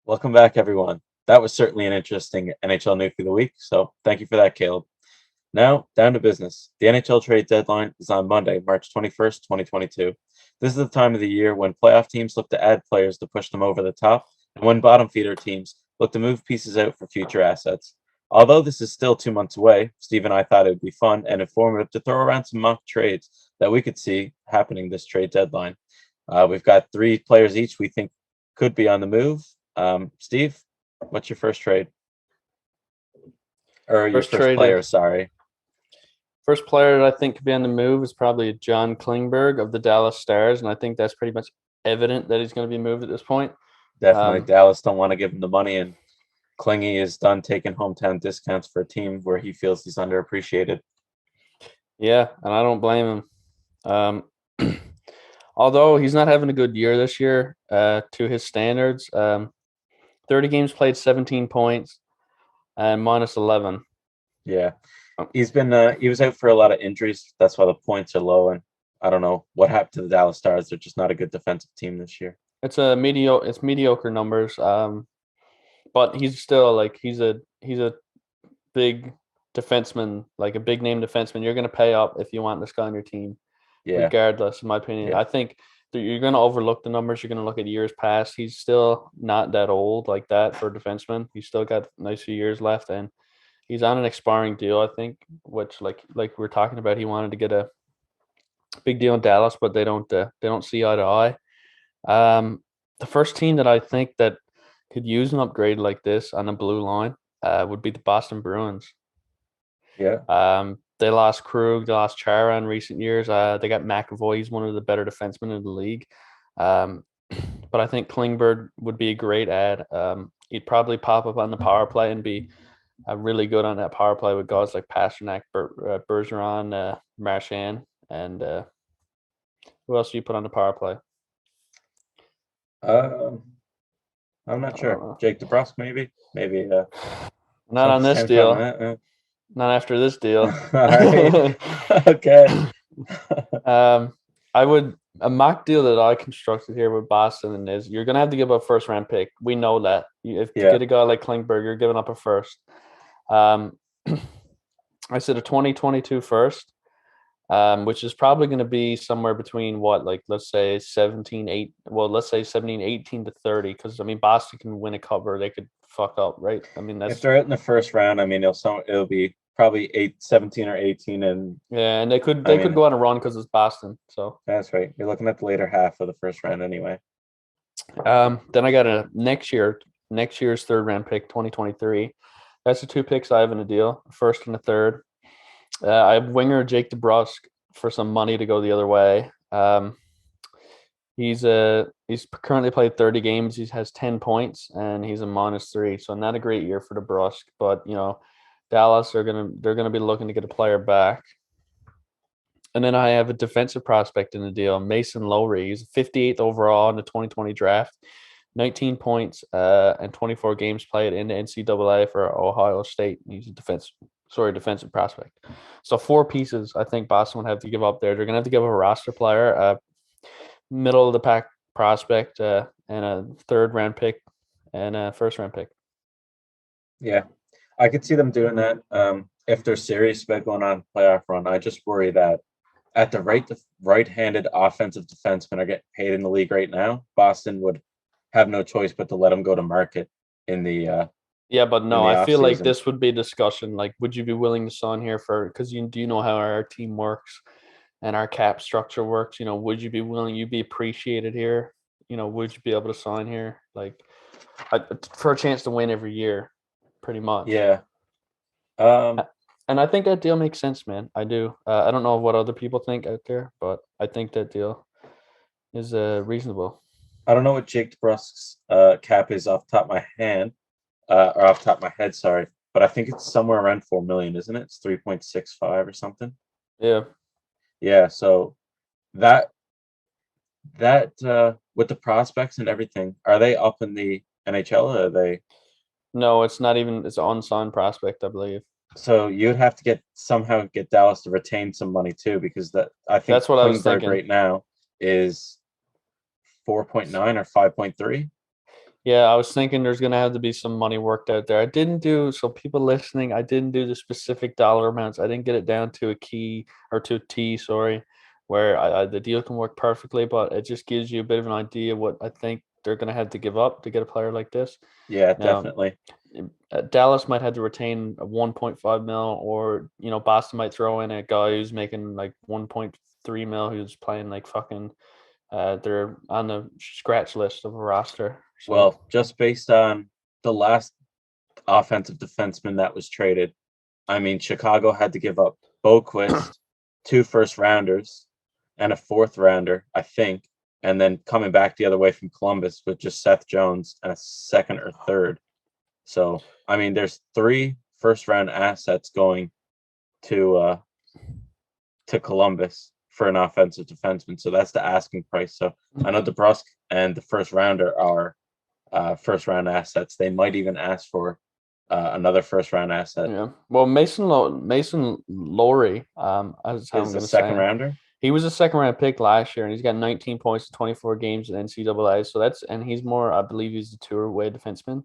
Welcome back, everyone. That was certainly an interesting NHL Nuke of the Week, so thank you for that, Caleb. Now, down to business. The NHL Trade Deadline is on Monday, March 21st, 2022. This is the time of the year when playoff teams look to add players to push them over the top, and when bottom feeder teams look to move pieces out for future assets. Although this is still 2 months away, Steve and I thought it would be fun and informative to throw around some mock trades that we could see happening this trade deadline. We've got 3 players each we think could be on the move. Steve, what's your first trade? Or your first player, sorry. First player that I think could be on the move is probably John Klingberg of the Dallas Stars, and I think that's pretty much evident that he's going to be moved at this point. Definitely. Dallas don't want to give him the money, and Klingy is done taking hometown discounts for a team where he feels he's underappreciated. Yeah, and I don't blame him. Although he's not having a good year this year to his standards. 30 games played, 17 points, and minus 11. Yeah. He's been he was out for a lot of injuries. That's why the points are low, and I don't know what happened to the Dallas Stars. They're just not a good defensive team this year. It's mediocre numbers. But he's still he's a big defenseman, like a big name defenseman. You're gonna pay up if you want this guy on your team. Yeah. Regardless, in my opinion. Yeah. I think you're gonna overlook the numbers. You're gonna look at years past. He's still not that old like that for a defenseman. He's still got a nice few years left, and he's on an expiring deal, I think, which like we're talking about, he wanted to get a big deal in Dallas, but they don't see eye to eye. The first team that I think that could use an upgrade like this on the blue line would be the Boston Bruins. Yeah. They lost Krug, they lost Chara in recent years. They got McAvoy. He's one of the better defensemen in the league. But I think Klingberg would be a great add. He'd probably pop up on the power play and be really good on that power play with guys like Pasternak, Bergeron, Marchand, and who else do you put on the power play? I'm not sure. Jake DeBrusk, maybe. Not on this deal. Not after this deal. All right. Okay. A mock deal that I constructed here with Boston is you're gonna have to give up a first round pick. We know that. If you get a guy like Klingberg, you're giving up a first. I said a 2022 first, which is probably going to be somewhere between let's say 17, 18 to 30, because I mean Boston can win a cup or they could fuck up, right? I mean, that's if they're out in the first round, I mean it'll be probably 17 or 18, and yeah, and they could go on a run because it's Boston. So that's right. You're looking at the later half of the first round anyway. Then I got a next year's third round pick, 2023. That's the 2 picks I have in a deal, first and a third. I have winger Jake DeBrusk for some money to go the other way. He's currently played 30 games. He has 10 points, and he's a -3. So not a great year for DeBrusk, but Dallas they're gonna be looking to get a player back. And then I have a defensive prospect in the deal, Mason Lowry. He's 58th overall in the 2020 draft. 19 points and 24 games played in the NCAA for Ohio State. He's a defensive prospect. So 4 pieces I think Boston would have to give up there. They're going to have to give up a roster player, middle of the pack prospect, and a third round pick and a first round pick. Yeah, I could see them doing that if they're serious about going on playoff run. I just worry that at the right-handed offensive defensemen are getting paid in the league right now, Boston would have no choice but to let him go to market in the yeah, but no, I feel like this would be a discussion. Like, would you be willing to sign here because do you know how our team works and our cap structure works? Would you be willing? You'd be appreciated here. Would you be able to sign here, like for a chance to win every year, pretty much? Yeah. And I think that deal makes sense, man. I do. I don't know what other people think out there, but I think that deal is reasonable. I don't know what Jake DeBrusk's cap is off the top of my hand, or off the top of my head, sorry, but I think it's somewhere around $4 million, isn't it? It's 3.65 or something. Yeah. Yeah. So that with the prospects and everything, are they up in the NHL? Or are they? No, it's not even. It's an unsigned prospect, I believe. So you'd have to somehow get Dallas to retain some money too, because I think that's what I was thinking right now is 4.9 or 5.3. Yeah, I was thinking there's gonna have to be some money worked out there. I didn't do so people listening, I didn't do the specific dollar amounts. I didn't get it down to a key or to a T, sorry, where the deal can work perfectly, but it just gives you a bit of an idea what I think they're gonna have to give up to get a player like this. Yeah, Now, definitely. Dallas might have to retain a 1.5 mil, or Boston might throw in a guy who's making like 1.3 mil, who's playing like fucking. They're on the scratch list of a roster. So Well, just based on the last offensive defenseman that was traded, I mean, Chicago had to give up Boquist, 2 first-rounders, and a 4th-rounder, I think, and then coming back the other way from Columbus with just Seth Jones and a second or third. So, I mean, there's 3 first-round assets going to Columbus for an offensive defenseman. So that's the asking price. So I know DeBrusque and the first-rounder are first-round assets. They might even ask for another first-round asset. yeah, well, Mason Lowry, as how I'm Is going a to say second him. rounder. He was a second round pick last year, and he's got 19 points in 24 games in NCAA. So he's more, I believe, he's a two-way defenseman.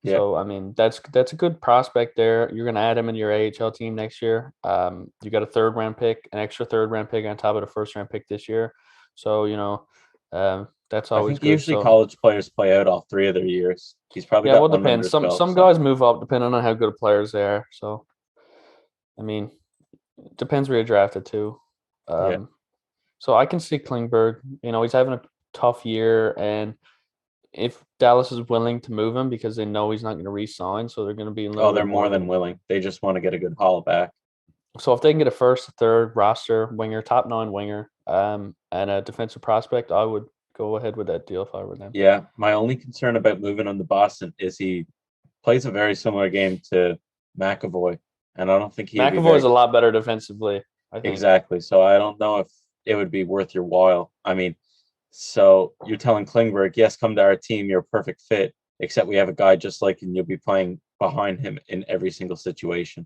Yeah. So I mean, that's a good prospect there. You're going to add him in your AHL team next year. You got a third round pick, an extra third round pick on top of the first round pick this year. So that's I always think good. usually So college players play out all 3 of their years. He's probably yeah, got well, one under depends. his Some belt. some So guys move up depending on how good players they are. So I mean, it depends where you're drafted too. yeah. So I can see Klingberg. He's having a tough year, and if Dallas is willing to move him because they know he's not going to re-sign, so they're going to be a little Oh, they're bit more than willing. They just want to get a good haul back. So if they can get a first, a third roster winger, top 9 winger, and a defensive prospect, I would go ahead with that deal if I were them. Yeah. My only concern about moving on to Boston is he plays a very similar game to McAvoy, and I don't think he'd be McAvoy is very a lot better defensively, I think. exactly. So I don't know if it would be worth your while. I mean, so you're telling Klingberg, yes, come to our team, you're a perfect fit, except we have a guy just like you, and you'll be playing behind him in every single situation.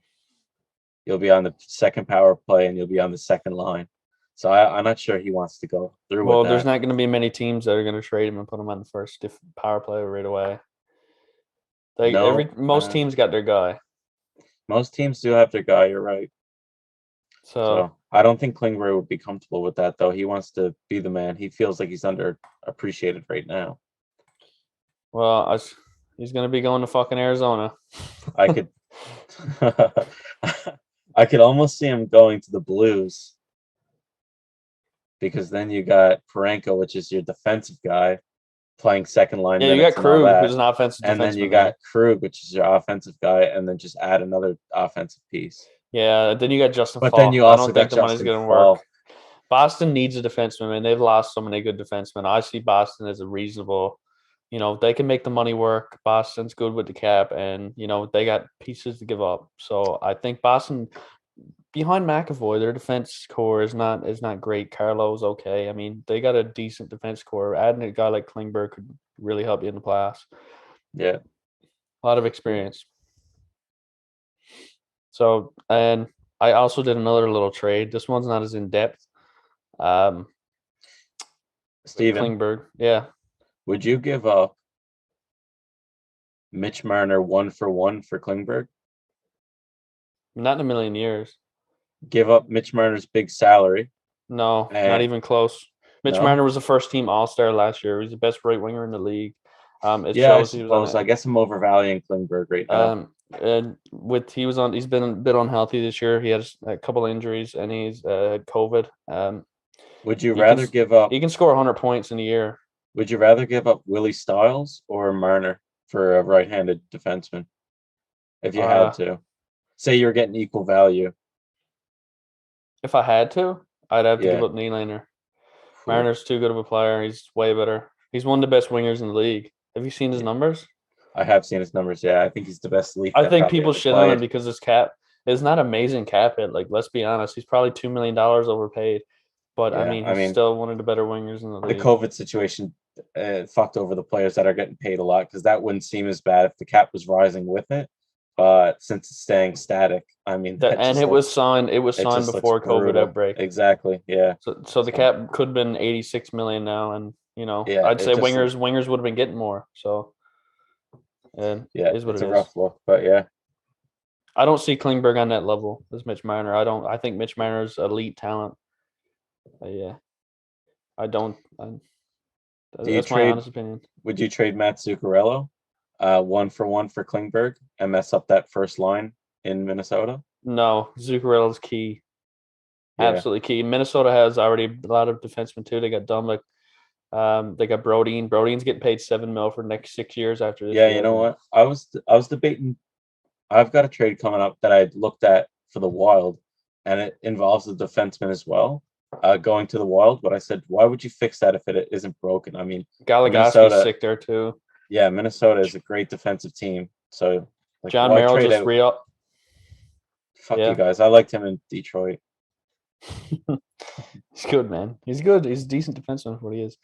You'll be on the second power play and you'll be on the second line. So I'm not sure he wants to go through with Well, there's that. not going to be many teams that are going to trade him and put him on the first power play right away. No, Most teams got their guy. most teams do have their guy. You're right. So So I don't think Klingberg would be comfortable with that, though. He wants to be the man. He feels like he's underappreciated right now. well, he's going to be going to fucking Arizona. I could, I could almost see him going to the Blues, because then you got Parenko, which is your defensive guy, playing second line Yeah, you minutes got and all Krug, that. who's an offensive And then you defenseman got there. Krug, which is your offensive guy, and then just add another offensive piece. Yeah, then you got Justin But then Falk. you I also don't think got the money's Justin going to work. Fall. Boston needs a defenseman, and they've lost so many good defensemen. I see Boston as a reasonable, they can make the money work. Boston's good with the cap, and they got pieces to give up. So I think Boston, behind McAvoy, their defense core is not great. Carlo's okay. I mean, they got a decent defense core. Adding a guy like Klingberg could really help you in the playoffs. Yeah. A lot of experience. So, and I also did another little trade. This one's not as in depth. Steven, Klingberg, yeah. would you give up Mitch Marner 1-for-1 for Klingberg? Not in a million years. Give up Mitch Marner's big salary? No, not And even close. Mitch no? Marner was a first team All Star last year. He's the best right winger in the league. It Yeah, I shows he was on suppose. I guess I'm overvaluing Klingberg right now. and he's been a bit unhealthy this year. He has a couple injuries and he's had COVID. Would you He rather can give up? he can score 100 points in a year. Would you rather give up Willie Stiles or Marner for a right-handed defenseman? If you had to, say you're getting equal value. If I had to, I'd have to give Yeah. up Nylander. Marner's too good of a player. He's way better. He's one of the best wingers in the league. Have you seen his numbers? I have seen his numbers. Yeah, I think he's the best leaf. I think people shit on him because his cap is not amazing cap hit. Like, let's be honest, he's probably $2 million overpaid. But Yeah, he's still one of the better wingers in the the league. COVID situation fucked over the players that are getting paid a lot, because that wouldn't seem as bad if the cap was rising with it. But since it's staying static, I mean, It was signed before COVID outbreak. Exactly. Yeah. So the cap could have been 86 million now, and Yeah, I'd say wingers would have been getting more. So And Yeah, it is what it's it a is. rough look, but yeah. I don't see Klingberg on that level as Mitch Marner. I think Mitch Marner's elite talent. Yeah, I don't. Do you That's my trade? honest opinion. Would you trade Matt Zuccarello, 1-for-1 for Klingberg and mess up that first line in Minnesota? No, Zuccarello's key. Yeah, Absolutely key. Minnesota has already a lot of defensemen too. They got Dunlick. They got Brodeen. Brodeen's getting paid $7 million for the next 6 years after this yeah. year. You know what? I was debating. I've got a trade coming up that I looked at for the Wild, and it involves a defenseman as well. Going to the Wild, but I said, why would you fix that if it isn't broken? I mean, Goligoski's Minnesota, sick there too. yeah, Minnesota is a great defensive team. So, like, John why Merrill trade just out? re-up. Fuck you Yeah. guys. I liked him in Detroit. He's good, man. He's good. He's a decent defenseman for what he is.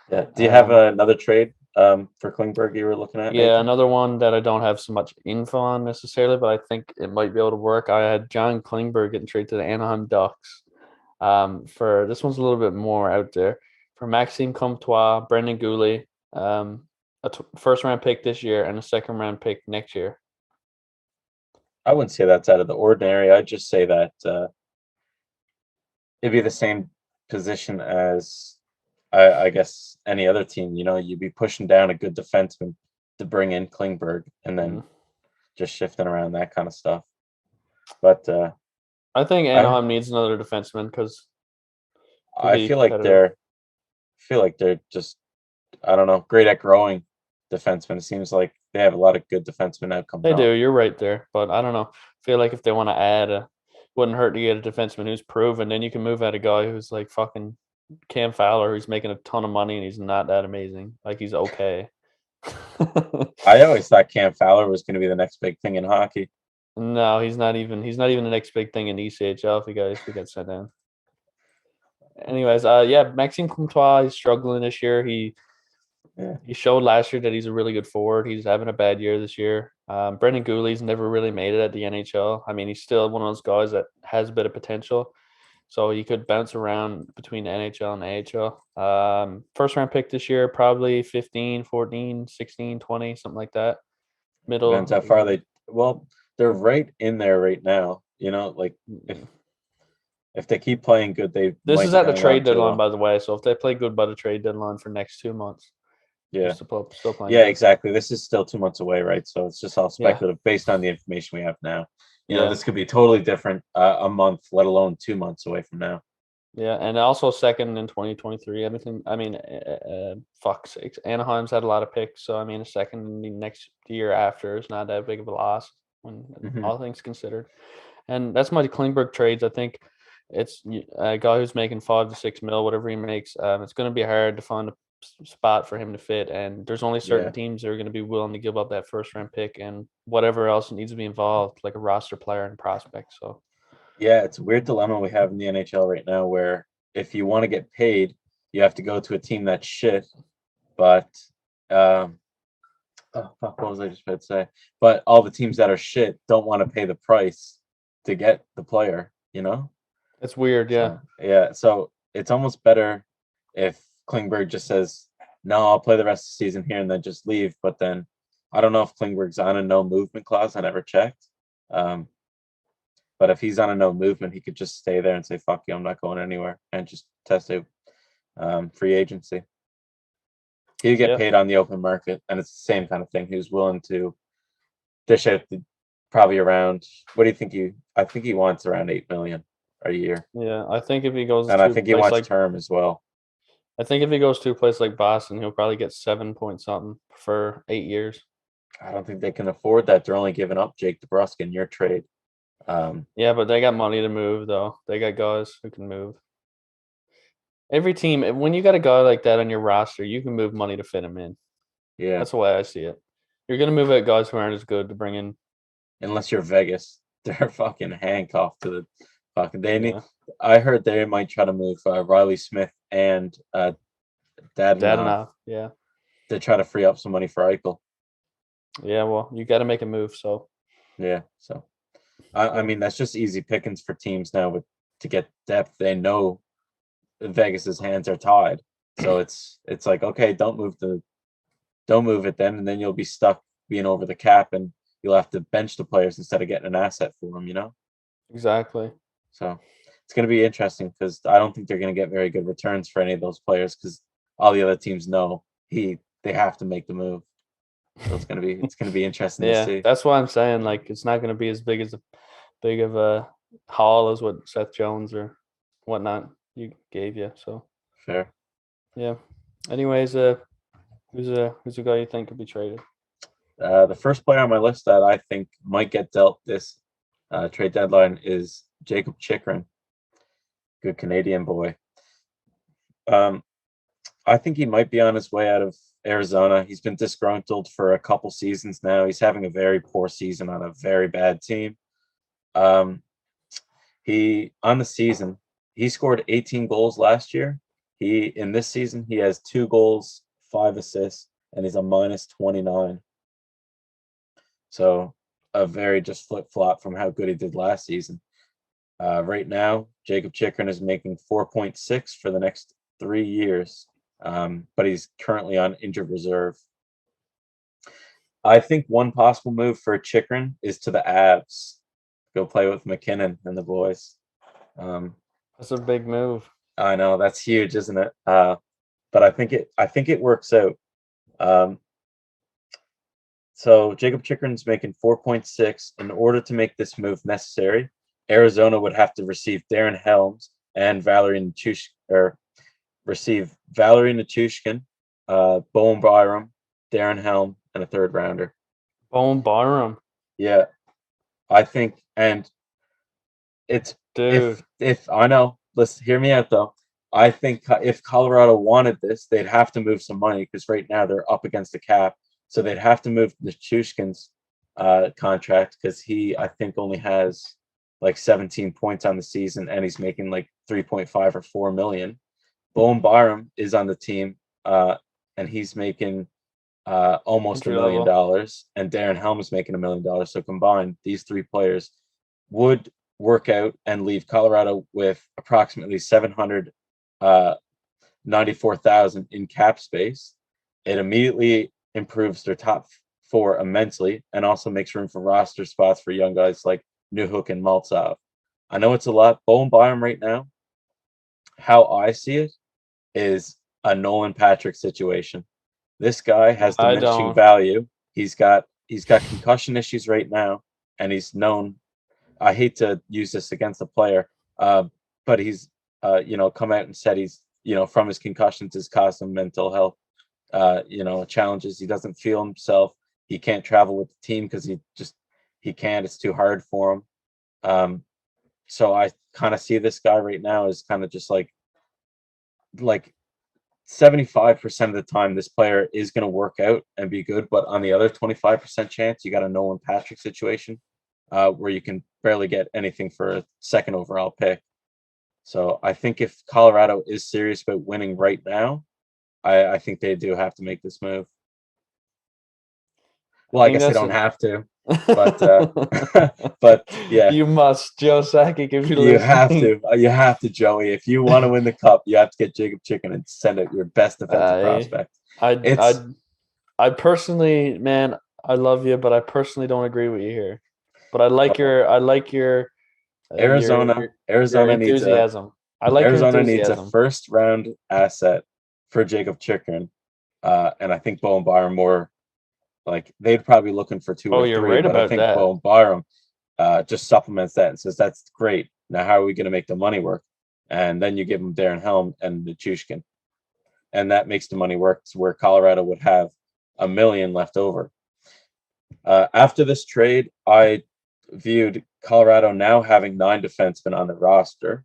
Yeah. Do you have Um, another trade for Klingberg you were looking at, Yeah, Nathan? another one that I don't have so much info on necessarily, but I think it might be able to work. I had John Klingberg getting traded to the Anaheim Ducks. For this one's a little bit more out there. For Maxime Comtois, Brendan Goulet, first round pick this year and a second round pick next year. I wouldn't say that's out of the ordinary. I'd just say that it'd be the same position as I guess any other team. You know, you'd be pushing down a good defenseman to bring in Klingberg and then just shifting around that kind of stuff. But I think I Anaheim needs another defenseman because I be feel like competitive. they're just I don't know, great at growing defensemen. It seems like they have a lot of good defensemen now coming They do. up. You're right there, but I don't know. Feel like if they want to add wouldn't hurt to get a defenseman who's proven. Then you can move out a guy who's like fucking Cam Fowler, who's making a ton of money and he's not that amazing. Like he's okay. I always thought Cam Fowler was going to be the next big thing in hockey. No, he's not even. He's not even the next big thing in ECHL. If he got sent down. Anyways, yeah, Maxime Comtois is struggling this year. Yeah. He showed last year that he's a really good forward. He's having a bad year this year. Brendan Goulet's never really made it at the NHL. I mean, he's still one of those guys that has a bit of potential. So he could bounce around between the NHL and AHL. First round pick this year, probably 15, 14, 16, 20, something like that. Depends how far they're right in there right now. You know, like if they keep playing good, they This might is be at the hanging on trade too deadline, long. by the way. So if they play good by the trade deadline for next 2 months, they're Yeah. still playing Yeah, good. exactly. This is still 2 months away, right? So it's just all Yeah. speculative based on the information we have now. You know, Yeah. this could be totally different a month, let alone 2 months away from now. Yeah, and also second in 2023. Everything. I mean, fuck sakes. Anaheim's had a lot of picks, so I mean, a second in the next year after is not that big of a loss when all things considered. And that's my Klingberg trades. I think it's a guy who's making 5 to 6 mil, whatever he makes. It's going to be hard to find a spot for him to fit, and there's only certain teams that are going to be willing to give up that first round pick and whatever else needs to be involved, like a roster player and prospect. So. Yeah, it's a weird dilemma we have in the NHL right now where if you want to get paid, you have to go to a team that's shit. But oh fuck, what was I just about to say? But all the teams that are shit don't want to pay the price to get the player, you know? It's weird, yeah. So it's almost better if Klingberg just says, no, I'll play the rest of the season here and then just leave. But then I don't know if Klingberg's on a no movement clause. I never checked. But if he's on a no movement, he could just stay there and say, fuck you, I'm not going anywhere and just test out free agency. He'd get paid on the open market, and it's the same kind of thing. He was willing to dish out probably around, what do you think I think he wants around 8 million a year. Yeah, I think if he goes And to I a think he place wants like term as well. I think if he goes to a place like Boston, he'll probably get 7 point something for 8 years. I don't think they can afford that. They're only giving up Jake DeBrusk in your trade. Yeah, but they got money to move though. They got guys who can move. Every team, when you got a guy like that on your roster, you can move money to fit him in. Yeah. That's the way I see it. You're gonna move out guys who aren't as good to bring in. Unless you're Vegas, they're fucking handcuffed to the fucking. They need. I heard they might try to move Riley Smith and Dadonov. Yeah. To try to free up some money for Eichel. Yeah, well, you got to make a move. So. Yeah. So, I mean, that's just easy pickings for teams now to get depth. They know Vegas's hands are tied, so it's like, okay, don't move it then, and then you'll be stuck being over the cap, and you'll have to bench the players instead of getting an asset for them, you know? Exactly. So it's going to be interesting because I don't think they're going to get very good returns for any of those players because all the other teams know they have to make the move. So it's going to be interesting to see. That's why I'm saying like it's not going to be as big of a haul as what Seth Jones or whatnot you gave you. So Fair. yeah. Anyways, who's a guy you think could be traded? The first player on my list that I think might get dealt this trade deadline is Jacob Chickering, good Canadian boy. I think he might be on his way out of Arizona. He's been disgruntled for a couple seasons now. He's having a very poor season on a very bad team. He on the season, he scored 18 goals last year. In this season, he has 2 goals, 5 assists, and he's a -29. So a very just flip-flop from how good he did last season. Right now, Jacob Chickering is making 4.6 for the next 3 years, but he's currently on injured reserve. I think one possible move for Chickering is to the Avs. Go play with McKinnon and the boys. That's a big move. I know that's huge, isn't it? But I think it works out. So Jacob Chickering's making 4.6. In order to make this move necessary, Arizona would have to receive Darren Helms and Valerie Nichushkin, or receive Valerie Nichushkin, Bowen Byram, Darren Helm, and a 3rd rounder. Bowen Byram. Yeah, I think, and it's Dude. if I know, listen, hear me out though. I think if Colorado wanted this, they'd have to move some money because right now they're up against the cap. So they'd have to move Nichushkin's contract because he, I think, only has like 17 points on the season and he's making like 3.5 or 4 million. Bowen Byram is on the team and he's making almost $1 million, and Darren Helm is making $1 million. So combined, these 3 players would work out and leave Colorado with approximately 794,000 in cap space. It immediately improves their top 4 immensely and also makes room for roster spots for young guys like Newhook and Maltsov. I know it's a lot. Bowen Byram right now, how I see it, is a Nolan Patrick situation. This guy has diminishing value. He's got concussion issues right now, and he's known. I hate to use this against the player, but he's come out and said he's from his concussions has caused him mental health challenges. He doesn't feel himself. He can't travel with the team because he can't. It's too hard for him. So I kind of see this guy right now as kind of just like 75% of the time this player is going to work out and be good, but on the other 25% chance, you got a Nolan Patrick situation where you can barely get anything for a 2nd overall pick. So I think if Colorado is serious about winning right now, I think they do have to make this move. Well, I guess they don't have to, but but yeah, you must, Joe Sakic, if you have to. You have to, Joey. If you want to win the cup, you have to get Jacob Chickering and send out your best defensive prospect. I personally, man, I love you, but I personally don't agree with you here. But I like your Arizona enthusiasm. Arizona needs a 1st round asset for Jacob Chickering, and I think Bowen Byram more like they'd probably be looking for 2 or 3. You're right about I think that. Bowen Byram just supplements that and says that's great. Now how are we going to make the money work? And then you give him Darren Helm and Nichushkin, and that makes the money work to where Colorado would have $1 million left over. After this trade, I viewed Colorado now having 9 defensemen on the roster.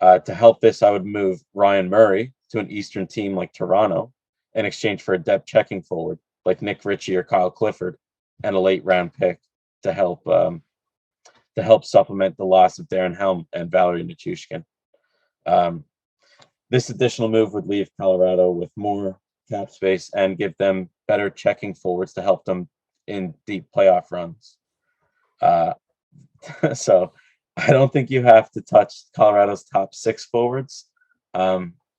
To help this, I would move Ryan Murray to an Eastern team like Toronto in exchange for a depth checking forward like Nick Ritchie or Kyle Clifford and a late round pick to help supplement the loss of Darren Helm and Valerie Nichushkin. This additional move would leave Colorado with more cap space and give them better checking forwards to help them in deep playoff runs. So I don't think you have to touch Colorado's top 6 forwards.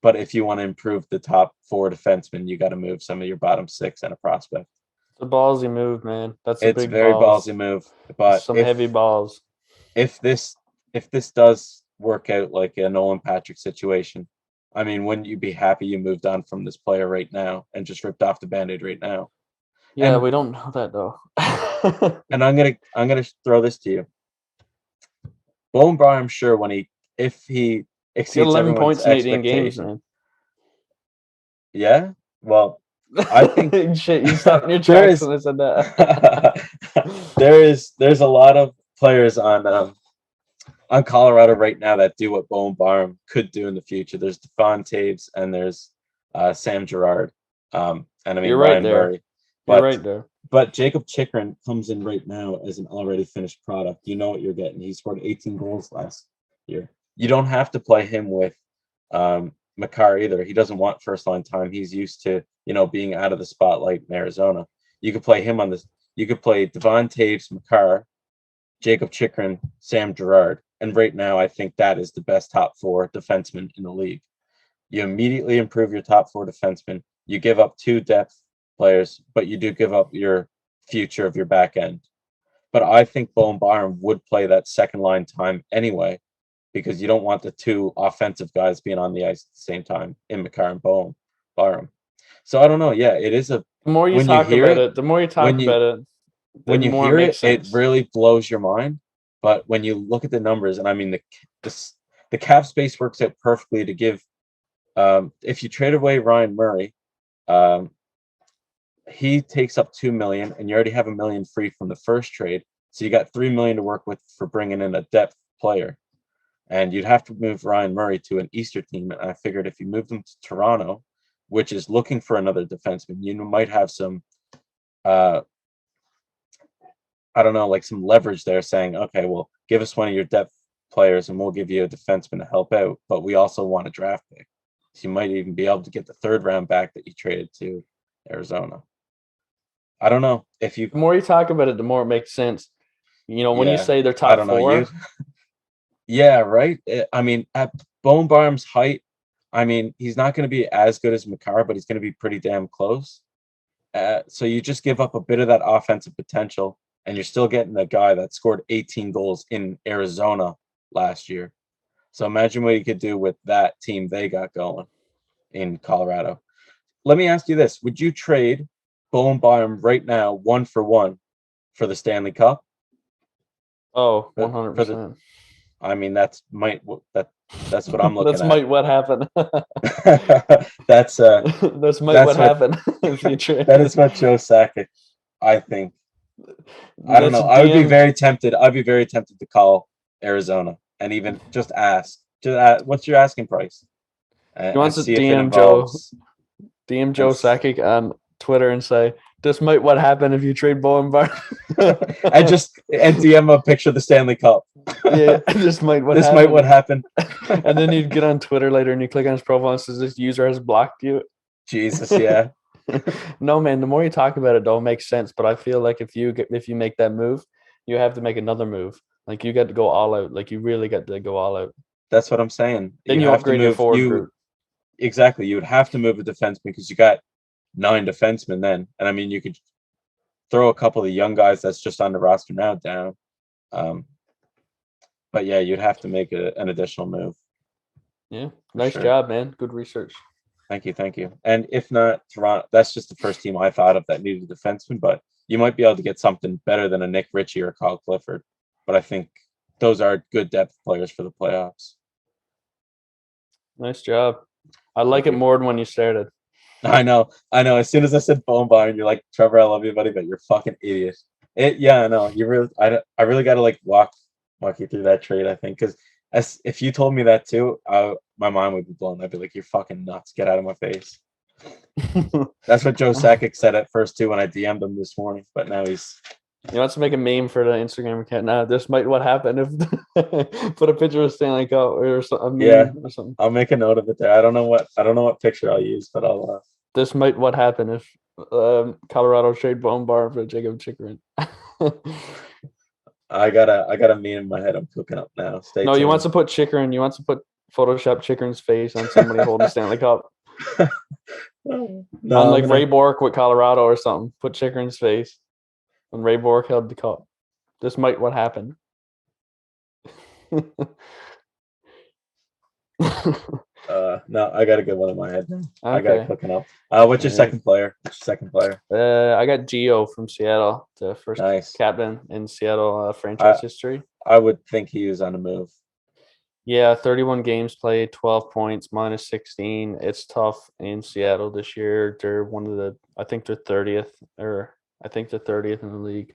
But if you want to improve the top 4 defensemen, you got to move some of your bottom 6 and a prospect. It's a ballsy move, man. That's a It's a big very balls. ballsy move. It's But some heavy balls. if this does work out like a Nolan Patrick situation, I mean, wouldn't you be happy you moved on from this player right now and just ripped off the Band-Aid right now? Yeah, And we don't know that though. and I'm gonna throw this to you. Bowenbar, I'm sure if he He had exceeds 11 everyone's points in 18 games, expectation. man. Yeah. Well, I think Shit, you stopped in your there tracks is when I said that. there's a lot of players on Colorado right now that do what Bowen could do in the future. There's Devon Taves and there's Sam Girard, and I mean You're right Ryan there. Murray. You're But right there. but Jacob Chickering comes in right now as an already finished product. You know what you're getting. He scored 18 goals last year. You don't have to play him with Makar either. He doesn't want first line time. He's used to being out of the spotlight in Arizona. You could play him on this. You could play Devon Taves, Makar, Jacob Chickering, Sam Girard. And right now, I think that is the best top four defensemen in the league. You immediately improve your top four defensemen. You give up 2 depth players, but you do give up your future of your back end. But I think Bowen Byram would play that second line time anyway, because you don't want the 2 offensive guys being on the ice at the same time in Makar and Bowen Byram. So I don't know. Yeah, it is a. The more you when talk you hear about it, it, the more you talk when you about it, the when you more hear it it, makes it sense. really blows your mind. But when you look at the numbers, and I mean the cap space works out perfectly to give. If you trade away Ryan Murray, he takes up $2 million, and you already have $1 million free from the first trade. So you got $3 million to work with for bringing in a depth player, and you'd have to move Ryan Murray to an Easter team. And I figured if you move them to Toronto, which is looking for another defenseman, you might have some, I don't know, like some leverage there, saying, okay, well, give us one of your depth players, and we'll give you a defenseman to help out, but we also want a draft pick. So you might even be able to get the 3rd round back that you traded to Arizona. I don't know if you. The more you talk about it, the more it makes sense. When you say they're I top don't know 4. Yeah, right. I mean, at Bowen Byram's height, I mean, he's not going to be as good as Makar, but he's going to be pretty damn close. So you just give up a bit of that offensive potential, and you're still getting a guy that scored 18 goals in Arizona last year. So imagine what he could do with that team they got going in Colorado. Let me ask you this. Would you trade Bowen Byram right now 1-for-1 for the Stanley Cup? Oh, For 100%. I mean, that's what I'm looking That's at. might what happened. That's That's might what happened if you trade. That is what Joe Sakic, I think. I don't know. I would be very tempted. I'd be very tempted to call Arizona and even just ask. What's your asking price? He wants to see if it DM involves. DM Joe Sakic on Twitter and say, "This might what happen if you trade Bowen Byram." and DM a picture of the Stanley Cup. Yeah, this might what happen. And then you'd get on Twitter later and you click on his profile and says this user has blocked you. Jesus, yeah. No, man, the more you talk about it, though, it makes sense. But I feel like if you make that move, you have to make another move. Like you got to go all out. Like you really got to go all out. That's what I'm saying. Then you upgrade your forward group. Exactly. You would have to move a defenseman because you got 9 defensemen then. And I mean, you could throw a couple of young guys that's just on the roster now down. But yeah, you'd have to make an additional move. Yeah. Nice job, man. Good research. Thank you. And if not, Toronto, that's just the first team I thought of that needed a defenseman, but you might be able to get something better than a Nick Ritchie or Kyle Clifford. But I think those are good depth players for the playoffs. Nice job. I like it more than when you started. I know. As soon as I said Bowen Byram, you're like, Trevor, I love you, buddy, but you're a fucking idiot. I know. I really got to like walk you through that trade, I think, because if you told me that too, my mind would be blown. I'd be like, you're fucking nuts. Get out of my face. That's what Joe Sakic said at first too when I DM'd him this morning, but now he's. He wants to make a meme for the Instagram account. Now this might what happen if put a picture of Stanley Cup or something. Or something. I'll make a note of it there. I don't know what picture I'll use, but I'll. This might what happen if Colorado trade Bowen Byram for Jacob Chickering. I got a meme in my head. I'm cooking up now. Stay tuned. You want to put Chickering. You want to put Photoshop Chickering's face on somebody holding the Stanley Cup. No, Unlike Ray Bork with Colorado or something. Put Chickering's face when Ray Bork held the cup. This might what happened. No, I got a good one in my head now. Okay. I got it cooking up. What's your second player? I got Gio from Seattle, the first captain in Seattle franchise history. I would think he was on the move. Yeah, 31 games played, 12 points, minus 16. It's tough in Seattle this year. They're I think they're 30th in the league.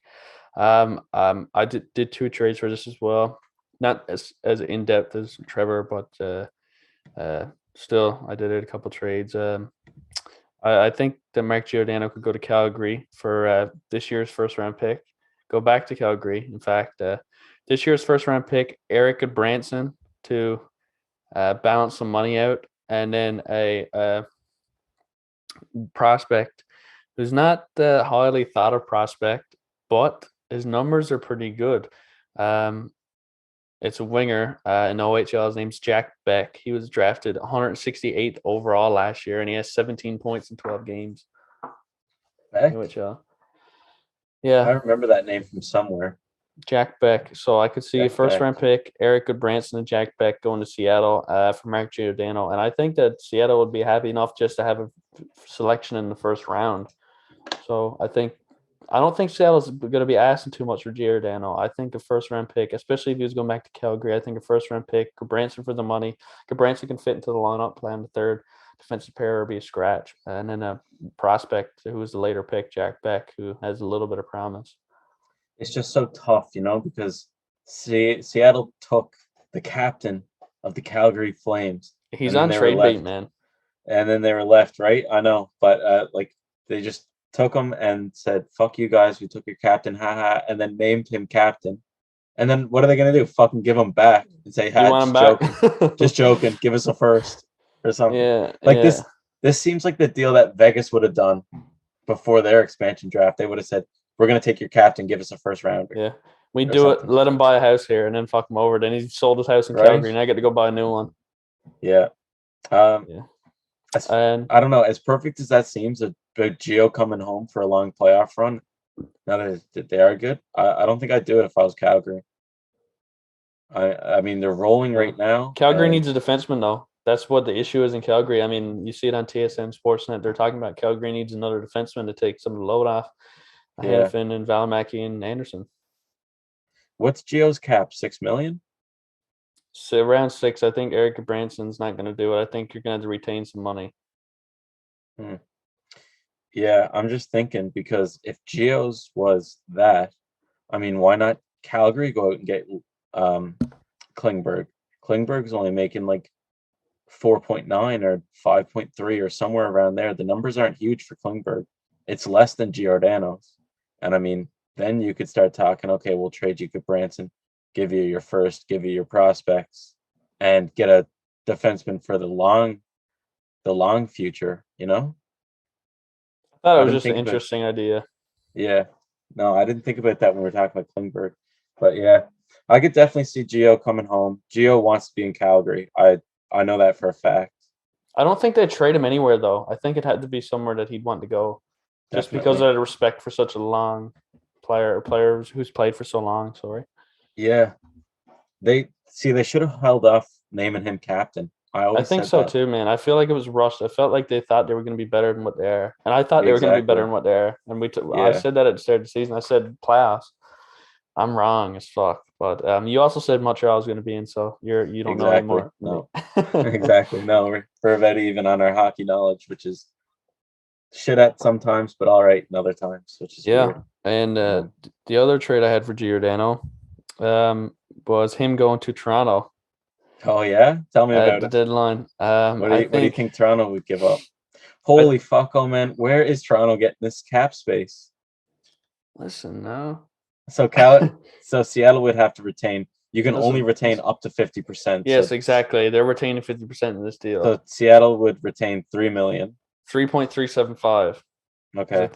I did 2 trades for this as well. Not as in depth as Trevor, but still I did it a couple trades. I think that Marc Giordano could go to Calgary for this year's first round pick. Go back to Calgary. In fact, this year's first round pick, Eric Branson, to balance some money out, and then a prospect who's not the highly thought of prospect, but his numbers are pretty good. It's a winger in OHL. His name's Jack Beck. He was drafted 168th overall last year, and he has 17 points in 12 games. Beck? OHL. Yeah. I remember that name from somewhere. Jack Beck. So I could see a first-round pick, Eric Goodbranson and Jack Beck going to Seattle for Marc Giordano. And I think that Seattle would be happy enough just to have a selection in the first round. So I don't think Seattle's going to be asking too much for Giordano. I think a first-round pick, especially if he was going back to Calgary, I think a first-round pick, Goodbranson for the money. Goodbranson can fit into the lineup, play on the third defensive pair or be a scratch. And then a prospect who was the later pick, Jack Beck, who has a little bit of promise. It's just so tough, because Seattle took the captain of the Calgary Flames. He's on trade bait, man. And then they were left, right? I know, but they just took him and said, "Fuck you guys, we took your captain, haha," and then named him captain. And then what are they gonna do? Fucking give him back and say, "Hey, just joking, give us a first or something." Yeah, This seems like the deal that Vegas would have done before their expansion draft. They would have said, "We're going to take your captain, give us a first rounder." Yeah. We do it, let him buy a house here and then fuck him over. Then he sold his house in Calgary and I get to go buy a new one. Yeah. And I don't know, as perfect as that seems, about Gio coming home for a long playoff run, now that they are good, I don't think I'd do it if I was Calgary. I mean, they're rolling right now. Calgary needs a defenseman, though. That's what the issue is in Calgary. I mean, you see it on TSN Sportsnet. They're talking about Calgary needs another defenseman to take some of the load off. Hanifin and Valimaki and Anderson. What's Gio's cap? $6 million? So around 6. I think Eric Branson's not going to do it. I think you're going to have to retain some money. Yeah, I'm just thinking, because if Gio's was that, I mean, why not Calgary go out and get Klingberg? Klingberg's only making like 4.9 or 5.3 or somewhere around there. The numbers aren't huge for Klingberg. It's less than Giordano's. And I mean, then you could start talking, okay, we'll trade you Branson, give you your first, give you your prospects, and get a defenseman for the long future, I thought it was just an interesting idea. Yeah. No, I didn't think about that when we were talking about Klingberg. But yeah, I could definitely see Gio coming home. Gio wants to be in Calgary. I know that for a fact. I don't think they'd trade him anywhere, though. I think it had to be somewhere that he'd want to go. Just because of the respect for such a long player who's played for so long, sorry. Yeah. They should have held off naming him captain. I think so too, man. I feel like it was rushed. I felt like they thought they were going to be better than what they are. And I thought they were going to be better than what they are. And I said that at the start of the season. I said playoffs. I'm wrong as fuck. But you also said Montreal was going to be in, so you don't know anymore. No. Exactly. No, we're about even on our hockey knowledge, which is shit at sometimes, but all right in other times, which is weird. And the other trade I had for Giordano was him going to Toronto. Oh yeah, tell me about the deadline. What do you think Toronto would give up? Holy fuck, oh man, where is Toronto getting this cap space? Listen, no. So Seattle would have to retain. You can only retain up to 50%. Yes, exactly. They're retaining 50% in this deal. So Seattle would retain $3 million. 3.375. Okay.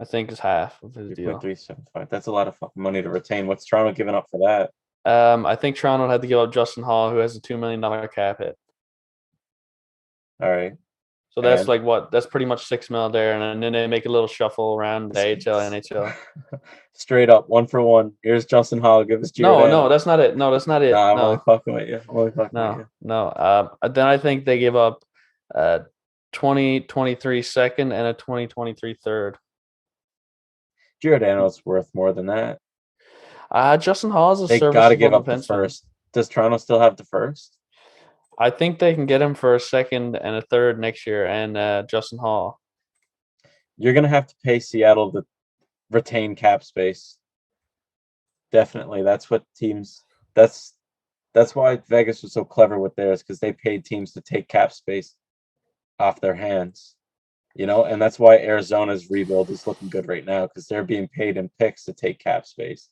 I think is half of his deal. 3.375. That's a lot of fucking money to retain. What's Toronto giving up for that? I think Toronto had to give up Justin Hall, who has a $2 million cap hit. All right. So that's And like what? That's pretty much 6 mil there, and then they make a little shuffle around the AHL, NHL. straight up, 1-for-1. Here's Justin Hall. Give us No, Giordano. that's not it. No, that's not it. Nah, I'm only No, fucking with you. I'm only fucking with you. no. Then I think they give up 2023 second and a 2023 third. Giordano's worth more than that. Justin Hall is a They got to give serviceable up the defenseman. first. Does Toronto still have the first? I think they can get him for a second and a third next year, and Justin Hall. You're gonna have to pay Seattle to retain cap space. Definitely, that's what teams. That's why Vegas was so clever with theirs, because they paid teams to take cap space off their hands. And that's why Arizona's rebuild is looking good right now, because they're being paid in picks to take cap space.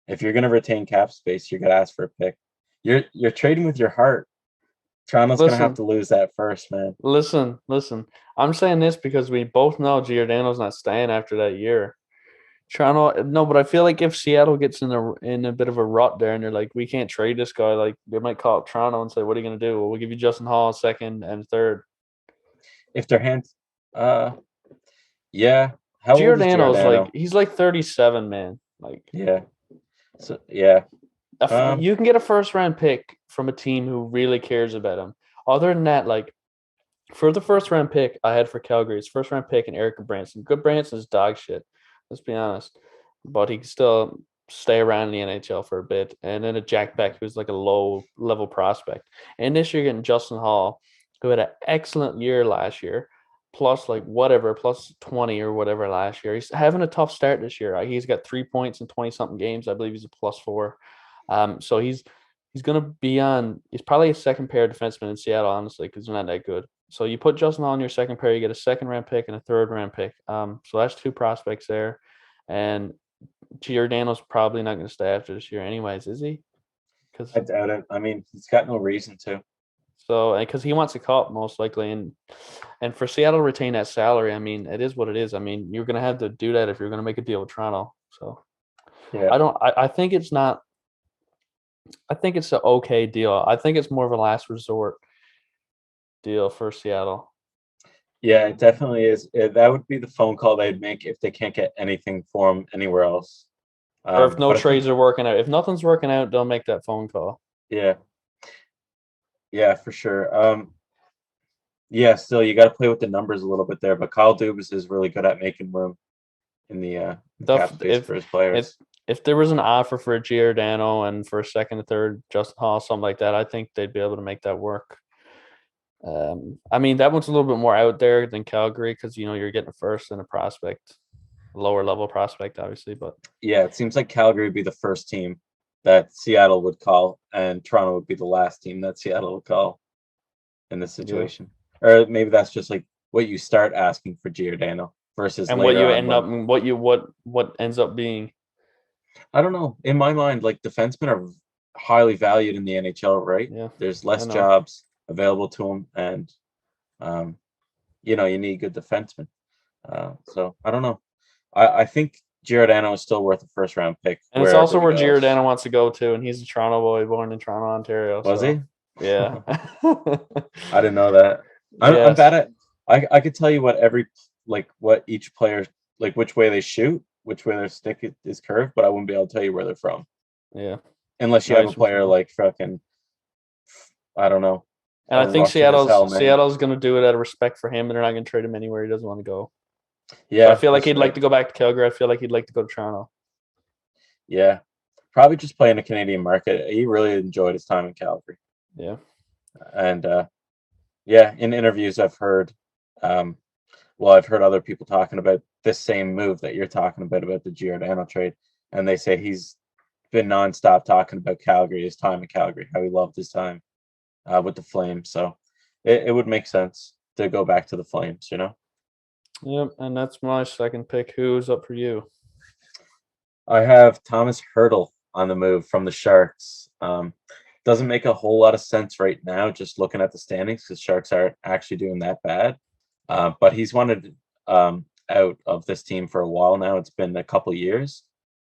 If you're gonna retain cap space, you're gonna ask for a pick. You're trading with your heart. Toronto's gonna have to lose that first, man. Listen. I'm saying this because we both know Giordano's not staying after that year. Toronto, no, but I feel like if Seattle gets in a bit of a rut there, and they're like, we can't trade this guy, like they might call up Toronto and say, "What are you gonna do? Well, we'll give you Justin Hall second and third." If their hands, yeah. How old is Giordano's Giordano? he's like 37, man. Like, Yeah. So yeah. you can get a first round pick from a team who really cares about him. Other than that, like for the first round pick I had for Calgary, it's first round pick and Eric Branson. Good Branson's dog shit. Let's be honest. But he can still stay around in the NHL for a bit. And then a Jack Beck, who's like a low level prospect. And this year getting Justin Hall, who had an excellent year last year, plus like whatever, plus 20 or whatever last year. He's having a tough start this year. He's got 3 points in 20 something games. I believe he's a +4. So he's going to be on. He's probably a second pair defenseman in Seattle, honestly, because they're not that good. So you put Justin Hall in your second pair, you get a second round pick and a third round pick. So that's 2 prospects there, and Giordano's probably not going to stay after this year, anyways, is he? I doubt it. I mean, he's got no reason to. So because he wants a cup most likely, and for Seattle to retain that salary, I mean, it is what it is. I mean, you're going to have to do that if you're going to make a deal with Toronto. So yeah, I think it's not. I think it's an okay deal. I think it's more of a last resort deal for Seattle. Yeah, it definitely is. That would be the phone call they'd make if they can't get anything for him anywhere else. Or if no trades are working out. If nothing's working out, they'll make that phone call. Yeah. Yeah, for sure. Yeah, still you got to play with the numbers a little bit there, but Kyle Dubas is really good at making room in the cap space for his players. If there was an offer for a Giordano and for a second or third Justin Hall, something like that, I think they'd be able to make that work. I mean, that one's a little bit more out there than Calgary because, you're getting a first and a prospect, lower level prospect, obviously. But yeah, it seems like Calgary would be the first team that Seattle would call, and Toronto would be the last team that Seattle would call in this situation. Yeah. Or maybe that's just like what you start asking for Giordano versus and what you end up, what ends up being. I don't know. In my mind, like defensemen are highly valued in the NHL, right? Yeah. There's less jobs available to them, and you need good defensemen. So I don't know. I think Giordano is still worth a first round pick. And it's also where Giordano wants to go to, and he's a Toronto boy, born in Toronto, Ontario. Was he? Yeah. I didn't know that. I'm bad at. I could tell you what each player, like which way they shoot, which way their stick is curved, but I wouldn't be able to tell you where they're from. Yeah. Unless you have a player like fucking, I don't know. And I think Seattle's going to do it out of respect for him, and they're not going to trade him anywhere he doesn't want to go. Yeah, so I feel like he'd like to go back to Calgary. I feel like he'd like to go to Toronto. Yeah, probably just play in the Canadian market. He really enjoyed his time in Calgary. Yeah, and in interviews I've heard, I've heard other people talking about this same move that you're talking about the Giordano trade, and they say he's been nonstop talking about Calgary, his time in Calgary, how he loved his time with the Flames. So it would make sense to go back to the Flames, Yep, and that's my second pick. Who's up for you? I have Thomas Hertl on the move from the Sharks. Doesn't make a whole lot of sense right now, just looking at the standings, because Sharks aren't actually doing that bad. But he's wanted out of this team for a while now. It's been a couple of years,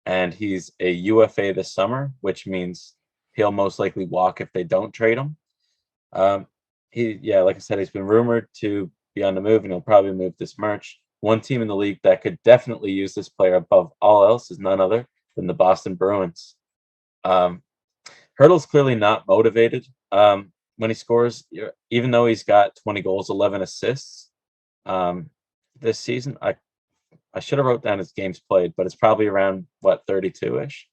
and he's a UFA this summer, which means he'll most likely walk if they don't trade him. Like I said, he's been rumored to be on the move, and he'll probably move this March. One team in the league that could definitely use this player above all else is none other than the Boston Bruins. Hurdle's clearly not motivated when he scores, even though he's got 20 goals, 11 assists this season. I should have wrote down his games played, but it's probably around, 32-ish?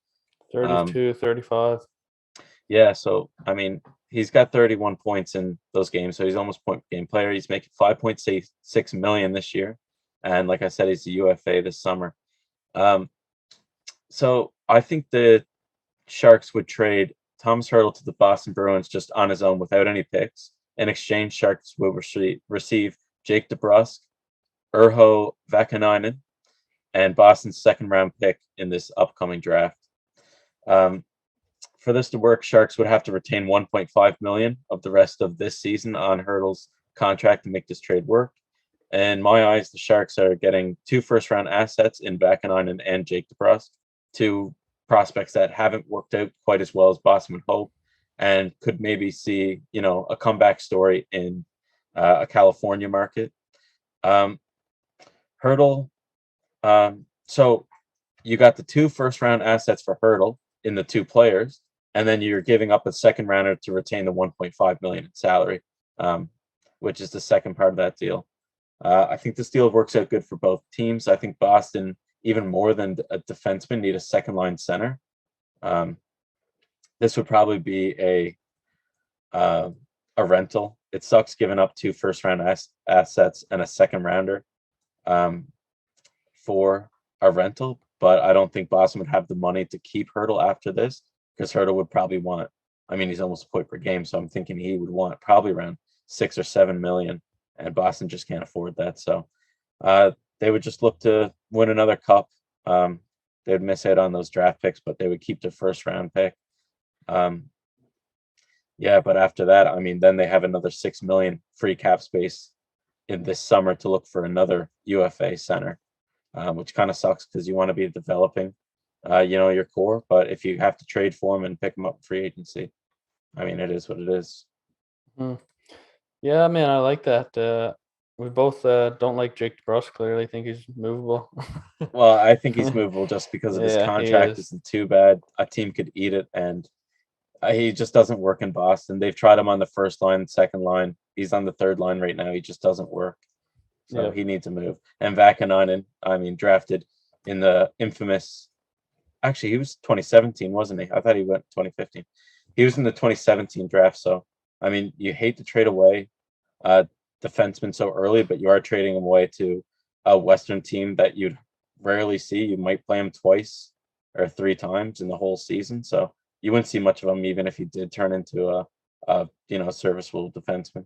32, 35. Yeah, so, I mean, he's got 31 points in those games, so he's almost point game player. He's making $5.6 million this year, and like I said, he's a UFA this summer. So I think the Sharks would trade Thomas Hurdle to the Boston Bruins just on his own without any picks. In exchange, Sharks will receive Jake DeBrusk, Urho Vakanainen, and Boston's second-round pick in this upcoming draft. For this to work, Sharks would have to retain $1.5 million of the rest of this season on Hurdle's contract to make this trade work. In my eyes, the Sharks are getting 2 first-round assets in Vakanainen and Jake DeBrusk, 2 prospects that haven't worked out quite as well as Boston would hope, and could maybe see, a comeback story in a California market. Hurdle. So you got the 2 first-round assets for Hurdle in the 2 players, and then you're giving up a second rounder to retain the $1.5 million in salary, which is the second part of that deal. I think this deal works out good for both teams. I think Boston, even more than a defenseman, need a second-line center. This would probably be a rental. It sucks giving up 2 first-round assets and a second-rounder for a rental, but I don't think Boston would have the money to keep Hurdle after this, because Hurdle would probably want, he's almost a point per game, so I'm thinking he would want probably around 6 or 7 million, and Boston just can't afford that. So they would just look to win another cup. They'd miss out on those draft picks, but they would keep their first round pick. But after that, then they have another 6 million free cap space in this summer to look for another UFA center, which kind of sucks because you want to be developing, your core. But if you have to trade for them and pick them up in free agency, it is what it is. Yeah, man, I like that. We both don't like Jake DeBrusk. Clearly, think he's movable. Well, I think he's movable just because of his contract isn't too bad. A team could eat it, and he just doesn't work in Boston. They've tried him on the first line, second line. He's on the third line right now. He just doesn't work. So he needs to move. And Vakanainen, drafted in the infamous. Actually, he was 2017, wasn't he? I thought he went 2015. He was in the 2017 draft. So, you hate to trade away defenseman so early, but you are trading him away to a Western team that you'd rarely see. You might play him twice or 3 times in the whole season. So you wouldn't see much of him, even if he did turn into a serviceable defenseman.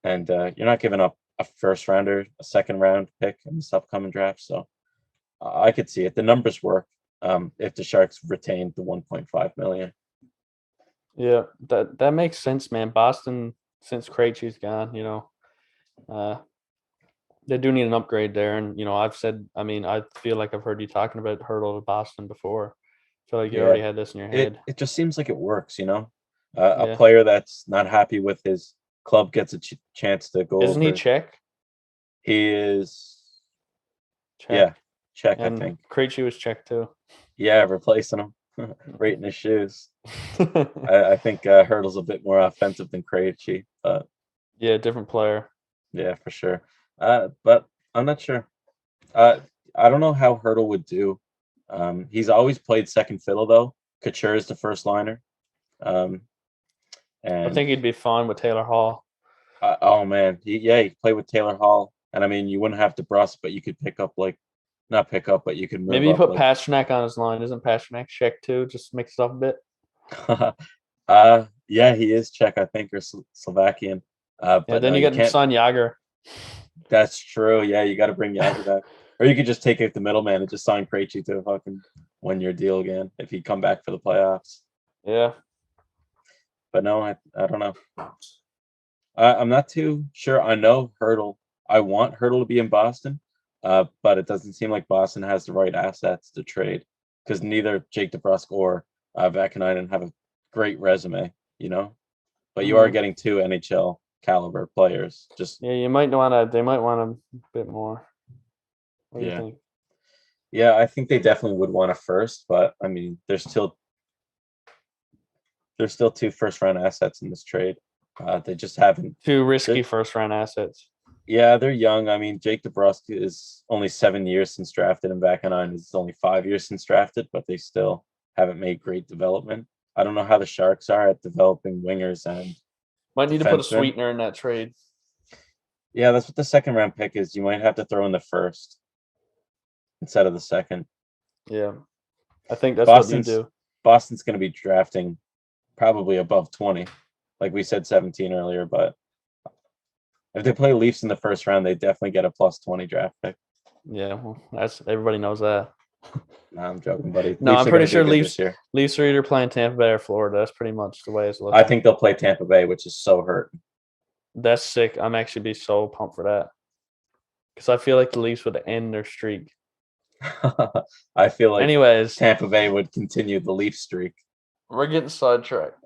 And you're not giving up a first rounder, a second round pick in this upcoming draft. So I could see it. The numbers work if the Sharks retained the 1.5 million. Yeah, that makes sense, man. Boston, since Krejci's gone, they do need an upgrade there. And, I've said, I feel like I've heard you talking about Hurdle to Boston before. I feel like you already had this in your head. It just seems like it works, a player that's not happy with his club gets a chance to go. Isn't he Czech? He is. Czech. Yeah, Czech, I think. Krejci was Czech too. Yeah, replacing him. Right in his shoes. I think Hurdle's a bit more offensive than Krejci, but yeah, different player. Yeah, for sure. But I'm not sure. I don't know how Hurdle would do. He's always played second fiddle though. Couture is the first liner. And I think he'd be fine with Taylor Hall. Oh man, he played with Taylor Hall, and you wouldn't have to Brust, but you could pick up but you could move. Maybe you put Pasternak on his line. Isn't Pasternak Czech too? Just mix it up a bit. Yeah, he is Czech, I think, or Slovakian. But then you get Son Yager. That's true. Yeah, you got to bring Yager back, or you could just take out the middleman and just sign Krejci to a fucking 1-year deal again if he'd come back for the playoffs. Yeah, but no, I don't know. I'm not too sure. I know Hurdle. I want Hurdle to be in Boston. But it doesn't seem like Boston has the right assets to trade, because neither Jake DeBrusk or Vakanainen have a great resume, But you are getting 2 NHL caliber players. Just Yeah, you might want to. They might want a bit more. What do you yeah, think? yeah. I think they definitely would want a first, but I mean, there's still 2 first-round assets in this trade. They just haven't. Two risky first round assets. Yeah, they're young. I mean, Jake DeBrusk is only 7 years since drafted, and Vakanon is only 5 years since drafted, but they still haven't made great development. I don't know how the Sharks are at developing wingers and Might need to put a defensemen. sweetener in that trade. Yeah, that's what the second round pick is. You might have to throw in the first instead of the second. Yeah, I think that's what you Boston's do. Boston's going to be drafting probably above 20, like we said 17 earlier. But if they play Leafs in the first round, they definitely get a plus 20 draft pick. Yeah, well, that's everybody knows that. No, I'm joking, buddy. No, Leafs I'm are pretty gonna do sure good this year. Leafs are either playing Tampa Bay or Florida. That's pretty much the way it's looking. I think they'll play Tampa Bay, which is so hurt. That's sick. I'm actually be so pumped for that because I feel like the Leafs would end their streak. I feel like Anyways, Tampa Bay would continue the Leaf streak. we're getting sidetracked.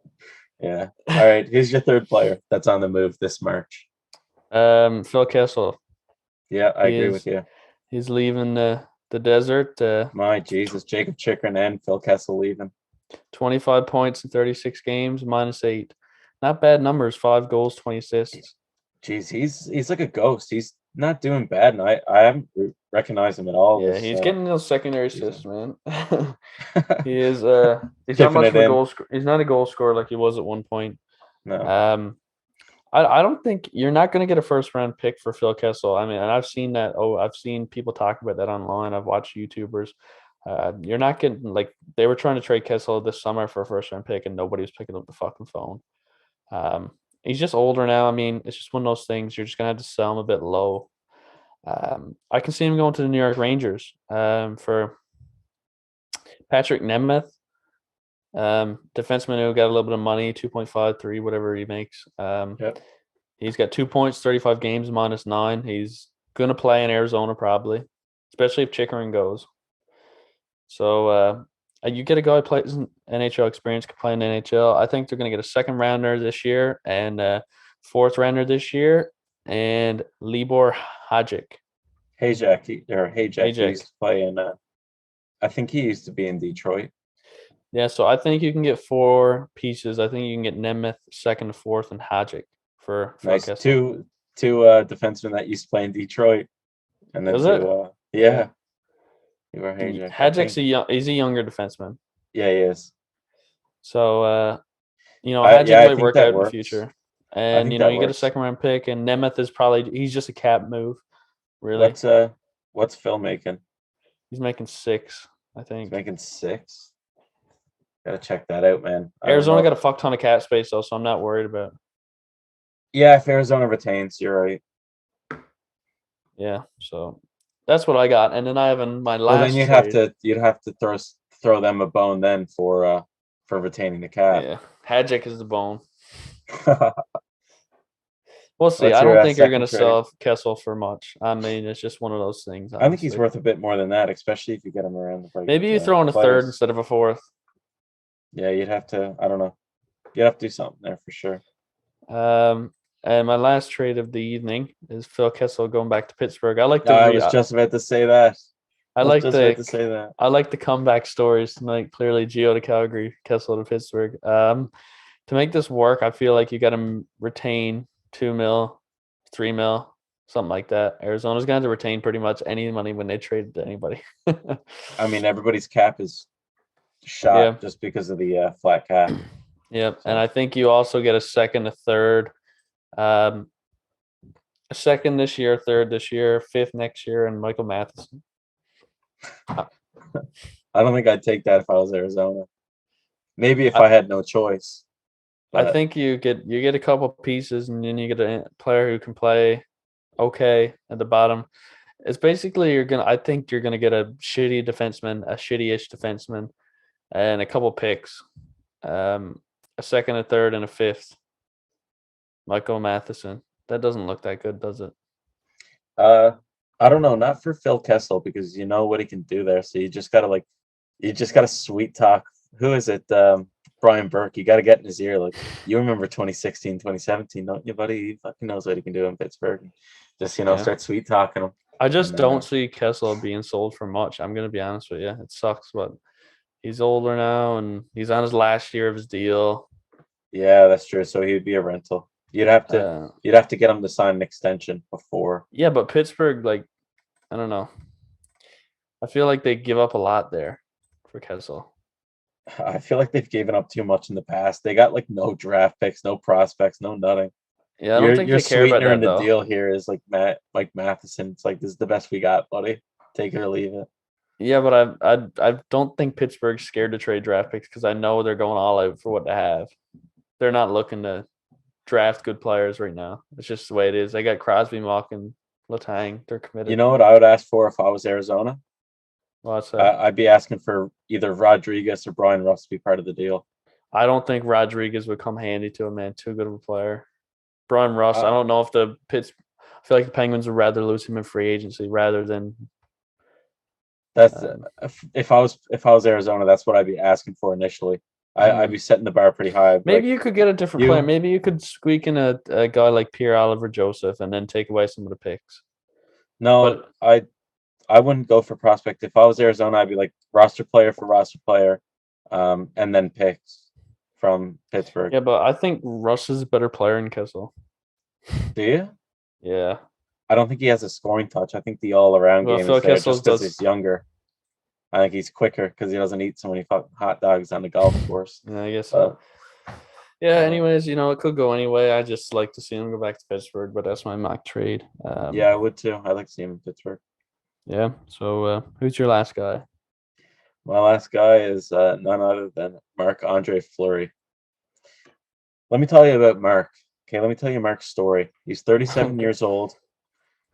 Yeah. All right. Here's your third player that's on the move this March. Phil Kessel. Yeah, I agree with you. He's leaving the desert. My Jesus, Jacob Chickering and Phil Kessel leaving. 25 points in 36 games, -8. Not bad numbers. 5 goals, 20 assists. Jeez, he's like a ghost. He's not doing bad, and I haven't recognized him at all. Yeah, he's getting those secondary assists, man. He is. He's Chipping not much it of a in. goal. He's not a goal scorer like he was at one point. No. I don't think you're not going to get a first round pick for Phil Kessel. I mean, and I've seen that. I've seen people talk about that online. I've watched YouTubers. You're not getting like they were trying to trade Kessel this summer for a first round pick, and nobody was picking up the fucking phone. He's just older now. I mean, it's just one of those things. You're just gonna have to sell him a bit low. I can see him going to the New York Rangers for Patrick Nemeth, defenseman who got a little bit of money, 2.53, whatever he makes. Yep. He's got 2 points, 35 games, -9. He's gonna play in Arizona probably, especially if Chickering goes. So you get a guy who plays NHL experience, can play in NHL. I think they're going to get a second rounder this year and a fourth rounder this year, and Libor Hajek. Hayjack, he used to play in. I think he used to be in Detroit. Yeah, so I think you can get 4 pieces. I think you can get Nemeth second to fourth and Hajek for Nice. Kessel. Two defensemen that used to play in Detroit, and then Yeah. Hajek's he's a younger defenseman. Yeah, he is. So Hajek might work out in the works. future. And you get a second round pick, and Nemeth is he's just a cap move, really. What's Phil making? He's making 6, I think. He's making 6. Gotta check that out, man. Arizona got a fuck ton of cap space though, so I'm not worried about it. Yeah, if Arizona retains, you're right. Yeah, so that's what I got, and then I have in my last. Well, then you'd have to throw them a bone then for retaining the cap. Yeah, Hajek is the bone. We'll see. What's I don't think you're going to trade? sell Kessel for much. I mean, it's just one of those things. I think he's worth a bit more than that, especially if you get him around the break. Maybe you throw in a third instead of a fourth. Yeah, you'd have to. I don't know. You'd have to do something there for sure. And my last trade of the evening is Phil Kessel going back to Pittsburgh. I was just about to say that. I like the comeback stories tonight. Clearly, Gio to Calgary, Kessel to Pittsburgh. To make this work, I feel like you got to retain $2 million, $3 million, something like that. Arizona's going to retain pretty much any money when they trade to anybody. I mean, everybody's cap is shot just because of the flat cap. Yep, and I think you also get a second, a third, a second this year, third this year, fifth next year, and Michael Matheson. I don't think I'd take that if I was Arizona. Maybe if I had no choice. I think you get a couple pieces, and then you get a player who can play okay at the bottom. It's basically I think you're gonna get a shitty defenseman, a shitty-ish defenseman, and a couple picks, a second, a third, and a fifth. Michael Matheson. That doesn't look that good, does it? I don't know, not for Phil Kessel, because you know what he can do there. So you just gotta sweet talk. Who is it? Brian Burke. You got to get in his ear. Like, you remember 2016, 2017, don't you, buddy? He fucking knows what he can do in Pittsburgh. Just, start sweet talking him. I just And, don't see Kessel being sold for much. I'm going to be honest with you. It sucks, but he's older now, and he's on his last year of his deal. Yeah, that's true. So he would be a rental. You'd have to get him to sign an extension before. Yeah, but Pittsburgh, like, I don't know. I feel like they give up a lot there for Kessel. I feel like they've given up too much in the past. They got like no draft picks, no prospects, no nothing. Yeah, I don't think your they care about sweetener that, in the though. deal here is like Mike Matheson. It's like, this is the best we got, buddy. Take it or leave it. Yeah, but I don't think Pittsburgh's scared to trade draft picks because I know they're going all out for what they have. They're not looking to draft good players right now. It's just the way it is. They got Crosby, Marc, and Letang. They're committed. You know what I would ask for if I was Arizona? What's that? I'd be asking for either Rodriguez or Brian Russ to be part of the deal. I don't think Rodriguez would come handy to him, man. Too good of a player. Brian Russ, I don't know if I feel like the Penguins would rather lose him in free agency rather than. That's if I was Arizona, that's what I'd be asking for initially. I'd be setting the bar pretty high. Maybe you could get a different player. Maybe you could squeak in a guy like Pierre-Olivier Joseph and then take away some of the picks. No, but I wouldn't go for prospect. If I was Arizona, I'd be like roster player for roster player, and then picks from Pittsburgh. Yeah, but I think Russ is a better player than Kessel. Do you? Yeah. I don't think he has a scoring touch. I think the all-around game is there just because he's younger. I think he's quicker because he doesn't eat so many fucking hot dogs on the golf course. Yeah, I guess so. Yeah, anyways, it could go anyway. I just like to see him go back to Pittsburgh, but that's my mock trade. Yeah, I would too. I'd like to see him in Pittsburgh. Yeah, so who's your last guy? My last guy is none other than Marc-Andre Fleury. Let me tell you about Marc. Okay, let me tell you Marc's story. He's 37 years old,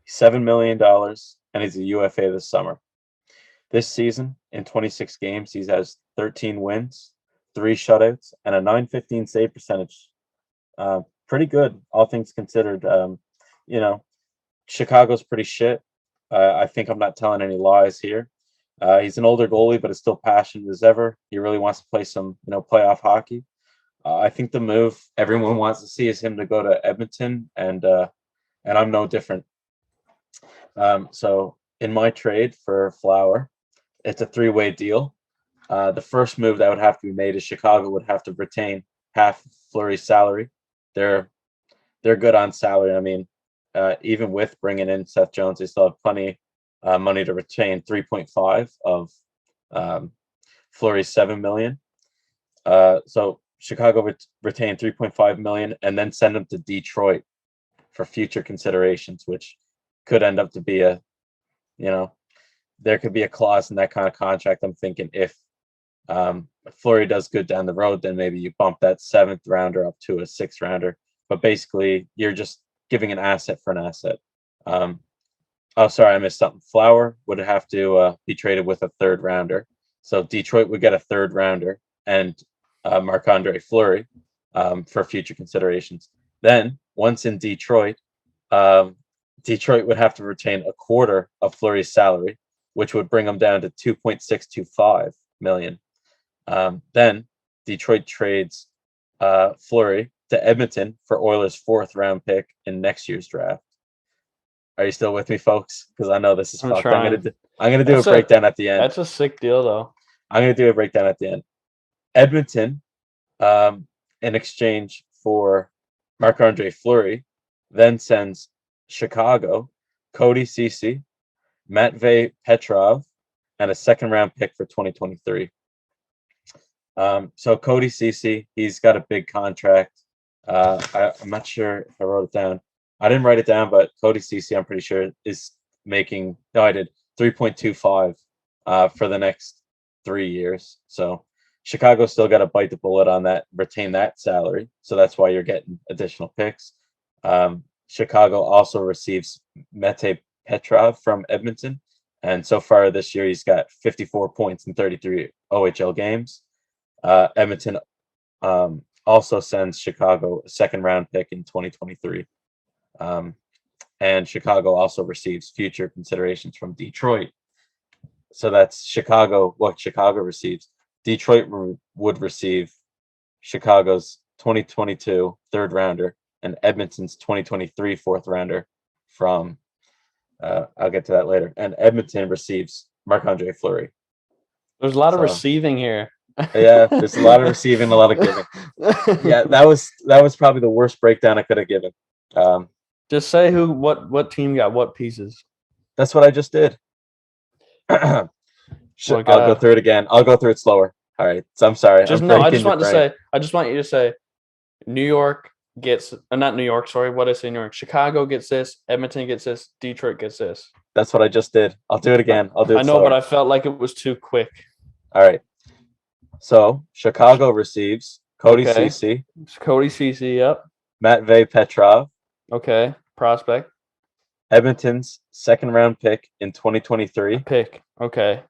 $7 million, and he's a UFA this summer. This season, in 26 games, he has 13 wins, 3 shutouts, and a .915 save percentage. Pretty good, all things considered. Chicago's pretty shit. I think I'm not telling any lies here. He's an older goalie, but is still passionate as ever. He really wants to play some, playoff hockey. I think the move everyone wants to see is him to go to Edmonton, and I'm no different. So in my trade for Flower, it's a 3-way deal. The first move that would have to be made is Chicago would have to retain half Fleury's salary. They're good on salary. I mean, even with bringing in Seth Jones, they still have plenty money to retain 3.5 of Fleury's $7 million. So Chicago would retain 3.5 million and then send him to Detroit for future considerations, which could end up to be there could be a clause in that kind of contract. I'm thinking if Fleury does good down the road, then maybe you bump that 7th rounder up to a 6th rounder. But basically, you're just giving an asset for an asset. Sorry, I missed something. Flower would have to be traded with a 3rd rounder. So Detroit would get a 3rd rounder and Marc-Andre Fleury for future considerations. Then, once in Detroit, Detroit would have to retain a quarter of Fleury's salary, which would bring him down to $2.625 million. Then Detroit trades Fleury to Edmonton for Oilers' 4th round pick in next year's draft. Are you still with me, folks? Because I know this is fucked. I'm gonna do a breakdown at the end. That's a sick deal, though. I'm gonna do a breakdown at the end. Edmonton, in exchange for Marc-Andre Fleury, then sends Chicago Cody Ceci, Matvei Petrov, and a 2nd round pick for 2023. So Cody Ceci, he's got a big contract. I'm not sure if I wrote it down. I didn't write it down, but Cody Ceci, I'm pretty sure, is making. No, I did 3.25 for the next 3 years. So Chicago still got to bite the bullet on that, retain that salary. So that's why you're getting additional picks. Chicago also receives Matvei Petrov from Edmonton. And so far this year, he's got 54 points in 33 OHL games. Edmonton also sends Chicago a 2nd round pick in 2023. And Chicago also receives future considerations from Detroit. So that's Chicago, what Chicago receives. Detroit would receive Chicago's 2022 third rounder and Edmonton's 2023 fourth rounder from. I'll get to that later. And Edmonton receives Marc-Andre Fleury. There's a lot of So- receiving here. Yeah, there's a lot of receiving, a lot of giving. Yeah, that was probably the worst breakdown I could have given. Just say what team got what pieces. That's what I just did. I'll go through it again. I'll go through it slower. All right. So I'm sorry. I just want you to say New York gets not New York, sorry, what I say New York. Chicago gets this, Edmonton gets this, Detroit gets this. That's what I just did. I'll do it again. I'll do it I know, slower. but I felt like it was too quick. All right. So Chicago receives Cody Ceci, Cody Ceci, yep. Matvei Petrov, Okay. Prospect. Edmonton's second round pick in 2023, Pick. Okay.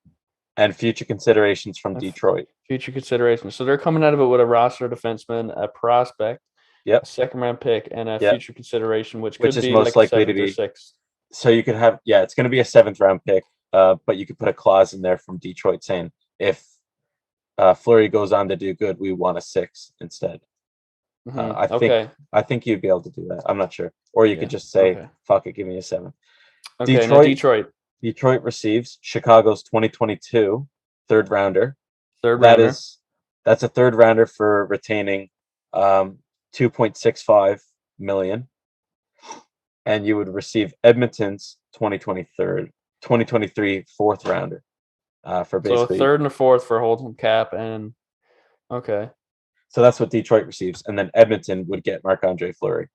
and future considerations from Detroit. Future considerations. So they're coming out of it with a roster defenseman, a prospect, Yep. a second round pick, and a Yep. future consideration, which Which could is be most like likely a to 7th or be- 6th. So you could have, it's going to be a 7th round pick, but you could put a clause in there from Detroit saying if Fleury goes on to do good, we want a 6 instead. Mhm. I think you'd be able to do that. I'm not sure, or you could just say, okay. "Fuck it, give me a 7." Okay, now Detroit. Detroit receives Chicago's 2022 third rounder. Third rounder. That's a third rounder for retaining 2.65 million, and you would receive Edmonton's 2023 fourth rounder for So a basically. third and a fourth for holding cap, and okay. So that's what Detroit receives, and then Edmonton would get Marc-Andre Fleury.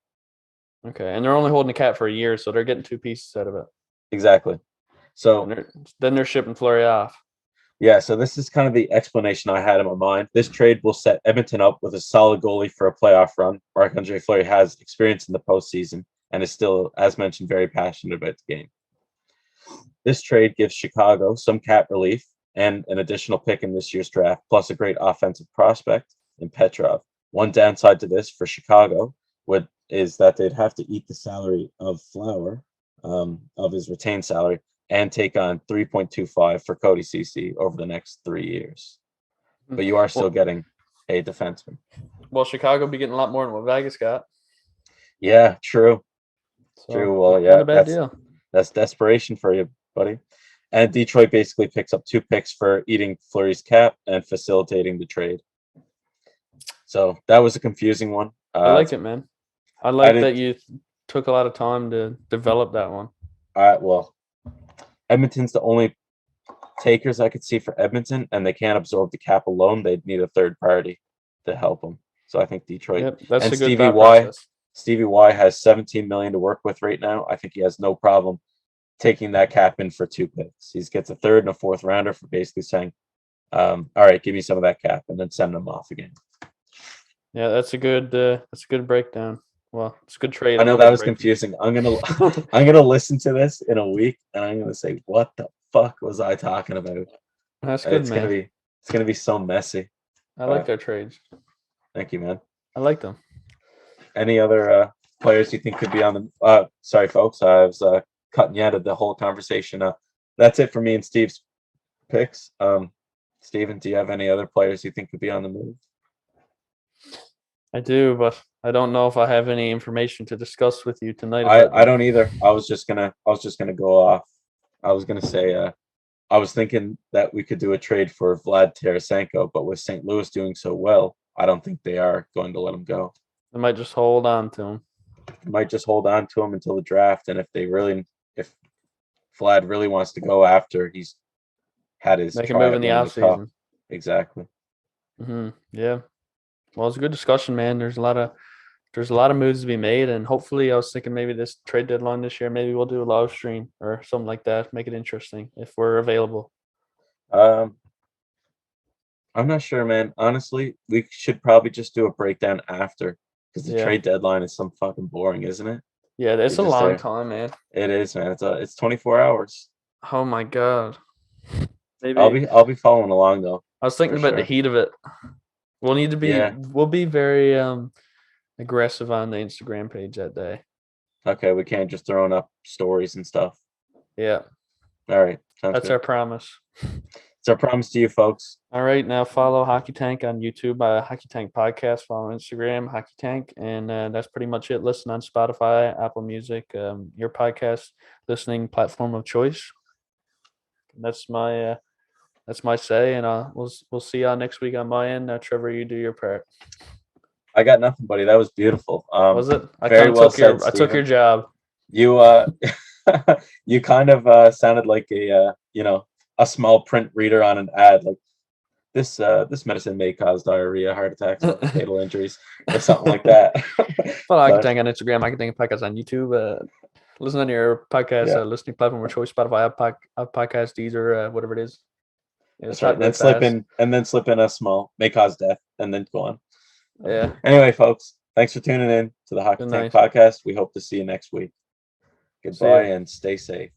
Okay, and they're only holding the cap for a year, so they're getting 2 pieces out of it. Exactly. So Then they're shipping Fleury off. yeah, so this is kind of the explanation I had in my mind. This trade will set Edmonton up with a solid goalie for a playoff run. Marc-Andre Fleury has experience in the postseason and is still, as mentioned, very passionate about the game. This trade gives Chicago some cap relief and an additional pick in this year's draft, plus a great offensive prospect in Petrov. One downside to this for Chicago is that they'd have to eat the salary of Fleury, of his retained salary, and take on 3.25 for Cody Ceci over the next 3 years. But you are still getting a defenseman. Well, Chicago be getting a lot more than what Vegas got. Yeah, true. So, True. Well, not a bad deal. That's desperation for you, buddy. And Detroit basically picks up 2 picks for eating Fleury's cap and facilitating the trade. So that was a confusing one. I like it, man. I like that you took a lot of time to develop that one. All right, well, Edmonton's the only takers I could see for Edmonton, and they can't absorb the cap alone. They'd need a third party to help them. So I think Detroit. Yep, that's and a good Stevie thought Y. process. Stevie Y has 17 million to work with right now. I think he has no problem taking that cap in for 2 picks. He gets a third and a fourth rounder for basically saying, all right, give me some of that cap, and then send them off again. Yeah, that's a good breakdown. Well, it's a good trade. I know that was confusing. I'm gonna listen to this in a week, and I'm gonna say, what the fuck was I talking about? That's good, man. It's gonna be so messy. I like their trades. Thank you, man. I like them. Any other players you think could be on the? Sorry, folks, I was cutting you out of the whole conversation. That's it for me and Steve's picks. Steven, do you have any other players you think could be on the move? I do, but I don't know if I have any information to discuss with you tonight. I don't either. I was just gonna go off. I was gonna say I was thinking that we could do a trade for Vlad Tarasenko, but with St. Louis doing so well, I don't think they are going to let him go. They might just hold on to him. They might just hold on to him until the draft, and if Vlad really wants to go after he's had his make a move in the offseason. Exactly. Mm-hmm. Yeah. Well, it's a good discussion, man. There's a lot of moves to be made, and hopefully, I was thinking maybe this trade deadline this year, maybe we'll do a live stream or something like that, make it interesting if we're available. I'm not sure, man. Honestly, we should probably just do a breakdown after, because the trade deadline is some fucking boring, isn't it? Yeah, it's a long time, man. It is, man. It's 24 hours. Oh my god. Maybe I'll be following along though. I was thinking about the heat of it. We'll need to be we'll be very aggressive on the Instagram page that day. Okay, we can't just throwing up stories and stuff. Yeah. All right. That's our promise. It's our promise to you, folks. All right, now follow Hockey Tank on YouTube, Hockey Tank Podcast. Follow on Instagram, Hockey Tank, and that's pretty much it. Listen on Spotify, Apple Music, your podcast listening platform of choice. That's my say, and we'll see y'all next week on my end. Trevor, you do your part. I got nothing, buddy. That was beautiful. Was it? I very kind well of said, took your job. You you kind of sounded like a small print reader on an ad, like this medicine may cause diarrhea, heart attacks, or fatal injuries, or something like that. Follow Hockey Tank on Instagram, Hockey Tank Podcast on YouTube. Listen on your podcast listening platform of choice, Spotify, Podcast, Deezer, whatever it is. That's right. And then slip in a small may cause death, and then go on. Yeah. Anyway, folks, thanks for tuning in to the Hockey Tank Podcast. We hope to see you next week. Goodbye and stay safe.